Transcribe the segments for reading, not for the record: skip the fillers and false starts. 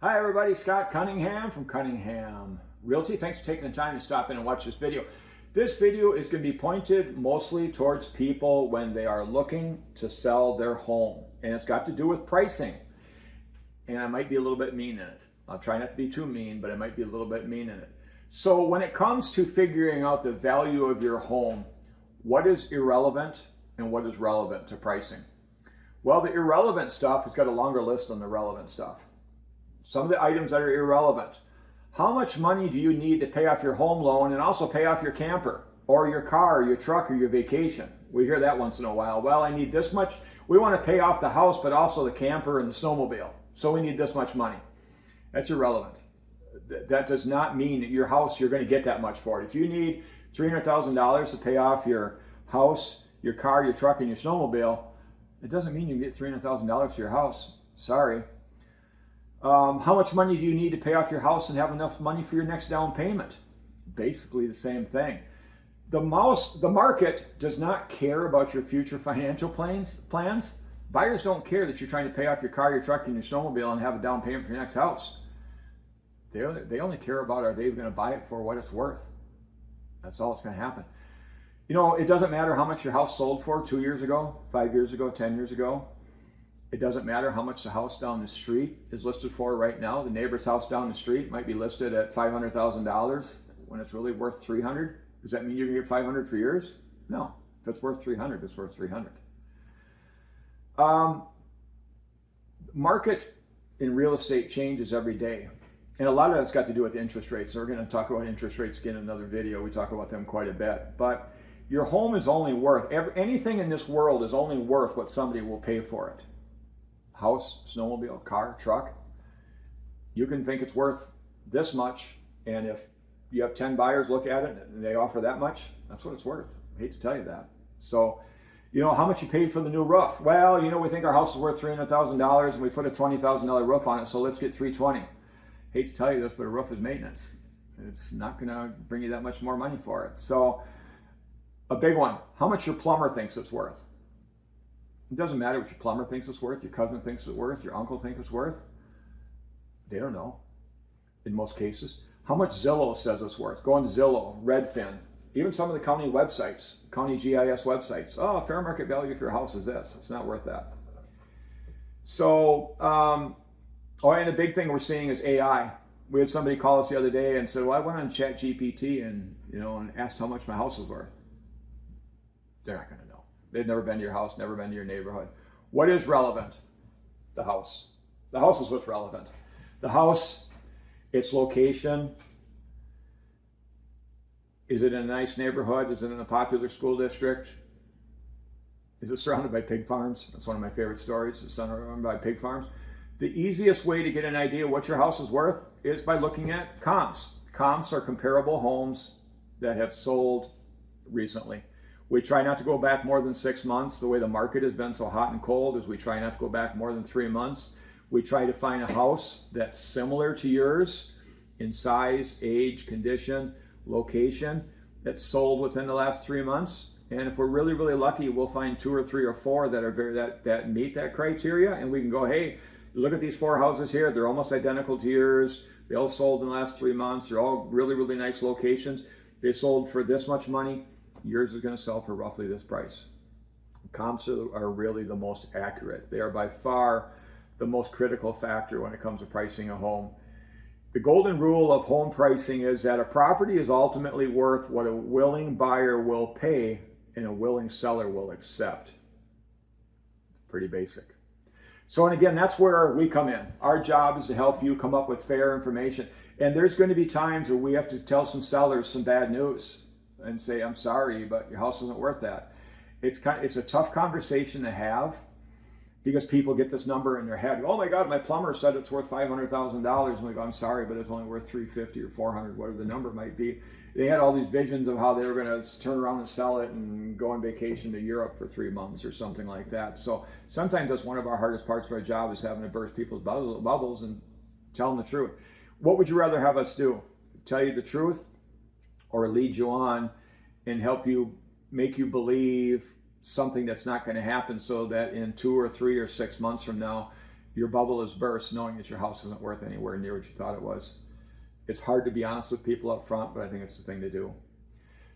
Hi everybody, Scott Cunningham from Cunningham Realty. Thanks for taking the time to stop in and watch this video. This video is going to be pointed mostly towards people when they are looking to sell their home. And it's got to do with pricing. And I might be a little bit mean in it. I'll try not to be too mean, but I might be a little bit mean in it. So when it comes to figuring out the value of your home, what is irrelevant and what is relevant to pricing? Well, the irrelevant stuff has got a longer list than the relevant stuff. Some of the items that are irrelevant. How much money do you need to pay off your home loan and also pay off your camper or your car or your truck or your vacation? We hear that once in a while. Well, I need this much. We want to pay off the house, but also the camper and the snowmobile. So we need this much money. That's irrelevant. That does not mean that your house, you're going to get that much for it. If you need $300,000 to pay off your house, your car, your truck, and your snowmobile, it doesn't mean you get $300,000 for your house. Sorry. How much money do you need to pay off your house and have enough money for your next down payment? Basically the same thing. The market does not care about your future financial plans. Buyers don't care that you're trying to pay off your car, your truck, and your snowmobile and have a down payment for your next house. They only care about, are they going to buy it for what it's worth? That's all that's going to happen. You know, it doesn't matter how much your house sold for 2 years ago, 5 years ago, 10 years ago. It doesn't matter how much the house down the street is listed for right now. The neighbor's house down the street might be listed at $500,000 when it's really worth $300,000. Does that mean you're gonna get $500,000 for yours? No. If it's worth $300,000, it's worth $300,000. Market in real estate changes every day. And a lot of that's got to do with interest rates. So we're going to talk about interest rates again in another video. We talk about them quite a bit. But your home is only worth, anything in this world is only worth what somebody will pay for it. House, snowmobile, car, truck. You can think it's worth this much, and if you have 10 buyers look at it and they offer that much, that's what it's worth. I hate to tell you that. So, you know, how much you paid for the new roof? Well, you know, we think our house is worth $300,000 and we put a $20,000 roof on it, so let's get $320,000. Hate to tell you this, but a roof is maintenance. It's not going to bring you that much more money for it. So, a big one, how much your plumber thinks it's worth. It doesn't matter what your plumber thinks it's worth, your cousin thinks it's worth, your uncle thinks it's worth. They don't know, in most cases. How much Zillow says it's worth. Go on Zillow, Redfin, even some of the county websites, county GIS websites. Oh, fair market value for your house is this. It's not worth that. So, and a big thing we're seeing is AI. We had somebody call us the other day and said, well, I went on ChatGPT and asked how much my house was worth. They're not going to know. They've never been to your house, never been to your neighborhood. What is relevant? The house. The house is what's relevant. The house, its location. Is it in a nice neighborhood? Is it in a popular school district? Is it surrounded by pig farms? That's one of my favorite stories. It's surrounded by pig farms. The easiest way to get an idea what your house is worth is by looking at comps. Comps are comparable homes that have sold recently. We try not to go back more than 6 months. The way the market has been so hot and cold is we try not to go back more than 3 months. We try to find a house that's similar to yours in size, age, condition, location, that's sold within the last 3 months. And if we're really, really lucky, we'll find 2 or 3 or 4 that are that meet that criteria. And we can go, hey, look at these 4 houses here. They're almost identical to yours. They all sold in the last 3 months. They're all really, really nice locations. They sold for this much money. Yours is going to sell for roughly this price. Comps are really the most accurate. They are by far the most critical factor when it comes to pricing a home. The golden rule of home pricing is that a property is ultimately worth what a willing buyer will pay and a willing seller will accept. Pretty basic. So, and again, that's where we come in. Our job is to help you come up with fair information. And there's going to be times where we have to tell some sellers some bad news and say, I'm sorry, but your house isn't worth that. It's a tough conversation to have because people get this number in their head. Oh my God, my plumber said it's worth $500,000. And we go, I'm sorry, but it's only worth $350,000 or $400,000, whatever the number might be. They had all these visions of how they were going to turn around and sell it and go on vacation to Europe for 3 months or something like that. So sometimes that's one of our hardest parts of our job, is having to burst people's bubbles and tell them the truth. What would you rather have us do? Tell you the truth, or lead you on and help you, make you believe something that's not going to happen, so that in 2 or 3 or 6 months from now, your bubble is burst knowing that your house isn't worth anywhere near what you thought it was. It's hard to be honest with people up front, but I think it's the thing to do.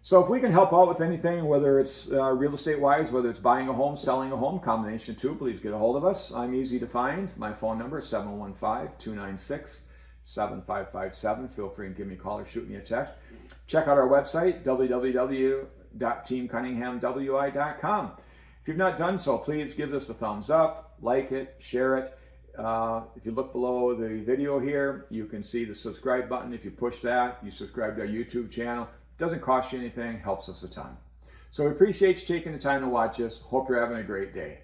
So if we can help out with anything, whether it's real estate wise, whether it's buying a home, selling a home, combination of two, please get a hold of us. I'm easy to find. My phone number is 715-296-7557. Feel free and give me a call or shoot me a text. Check out our website, www.teamcunninghamwi.com. If you've not done so, please give us a thumbs up, like it, share it. If you look below the video here, you can see the subscribe button. If you push that, you subscribe to our YouTube channel. It doesn't cost you anything, helps us a ton. So we appreciate you taking the time to watch us. Hope you're having a great day.